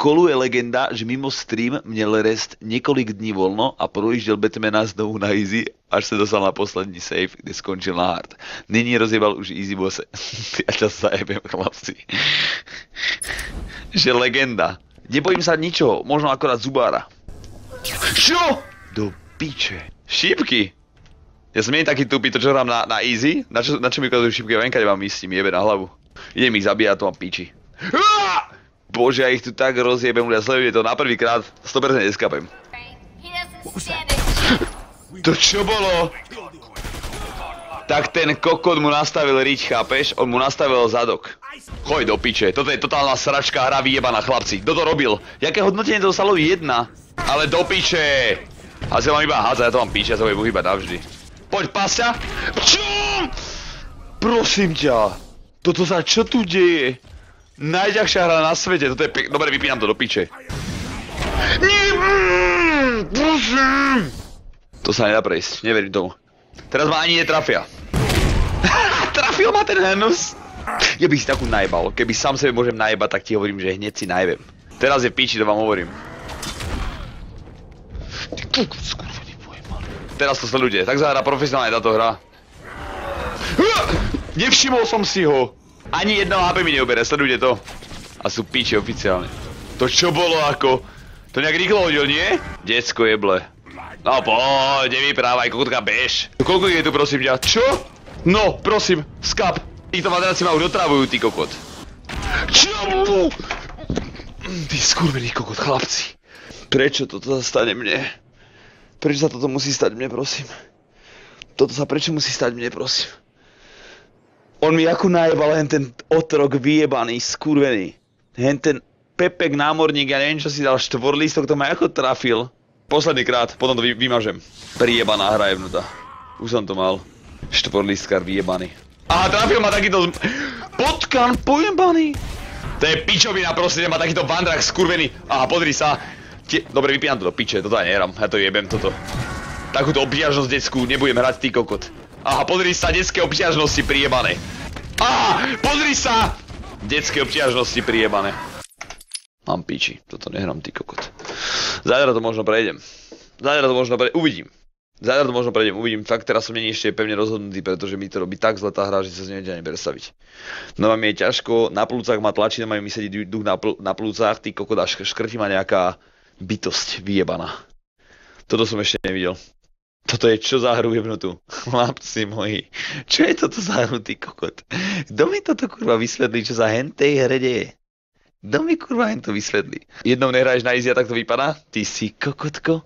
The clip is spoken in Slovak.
Koluje legenda, že mimo stream měl rest několik dní volno a projížděl Batmana znovu na easy, až se dostal na poslední save, kde skončil na hard. Nyní rozjebal už easy bosse. Ja ťa zajebem, chlapci. Že legenda. Nebojím sa ničoho, možno akorát zubára. Čo? Do piče. Šípky. Ja som nie taký tupý, to čo hrám na easy? Na čo mi ukazujú šípky? Ja venka nemám ísť s tým jebe na hlavu. Idem ich zabíjať, to mám piči. Bože, ja ich tu tak rozjebem, ľudia, sledujte to na prvýkrát, 100% eskapem. To čo bolo? Tak ten kokot mu nastavil riť, chápeš? On mu nastavil zadok. Choď do piče, toto je totálna sračka, hra vyjebaná, chlapci. Kto to robil? Jaké hodnotenie to dostalo? 1. Ale do piče! A sa mám iba hádzať, ja to mám piče, ja sa budem uhýbať navždy. Poď, pasťa! Čo? Prosím ťa. Toto sa čo tu deje? Najťažšia hra na svete, toto je dobre, vypínam to do piče. Prosím! To sa nedá prejsť, neverím tomu. Teraz ma ani netrafia. Trafil ma ten hnus. Ja bych si takú najebal, keby sám sebe môžem najebať, tak ti hovorím, že hneď si najebem. Teraz je piči, to vám hovorím. Ty kokot, skurvený pojebal. Teraz to sledujte, tak sa hrá profesionálne táto hra. Nevšimol som si ho. Ani jedno HP mi neubere, sledujte to. A sú piči oficiálne. To čo bolo ako? To nejak rýchlo hodil, nie? Decko jeble. No poď, nevyprávaj, kokotka bež. Koľko je tu prosím ťa? Čo? No, prosím, skap. Títo madraci ma už otravujú, ty kokot. Čo? Ty skurvený kokot, chlapci. Prečo toto sa stane mne? Prečo sa toto musí stať mne, prosím? Toto sa prečo musí stať mne, prosím? On mi ako najebal hen ten otrok vyjebaný, skurvený. Hen ten Pepek námorník, ja neviem čo si dal, štvorlístok, to ma ako trafil. Posledný krát, potom to vymažem. Prijebaná hra jebnutá. Už som to mal. Štvorlístkar vyjebaný. Aha, trafil ma takýto... Potkan pojebaný. To je pičovina, prosím, má takýto vandrak skurvený. Aha, podri sa. Dobre, vypínam to do piče, toto ja nehrám, ja to jebem toto. Takúto obťažnosť detskú nebudem hrať, ty kokot. Aha, pozri sa, detské obťažnosti prijebané. Aha, pozri sa! Detské obťažnosti prijebané. Mám piči, toto nehrám, ty kokot. Zajtra to možno prejdem. Uvidím. Zajtra to možno prejdem, uvidím. Fakt teraz som není ešte pevne rozhodnutý, pretože mi to robí tak zle tá hra, že sa z nej ani predstaviť. No mám je ťažko, na plúcach ma tlačí, majú mi sedieť duch na plúcach, ty kokot, až škrtí ma nejaká bytosť vyjebaná. Toto som ešte nevidel. Toto je čo za hru jebnutú? Chlapci moji. Čo je toto za hru, ty kokot? Kto mi toto kurva vysvetlí, čo za hentej hre deje? Kto mi kurva hento vysvetlí? Jednou nehraješ na easy a tak to vypadá? Ty si kokotko?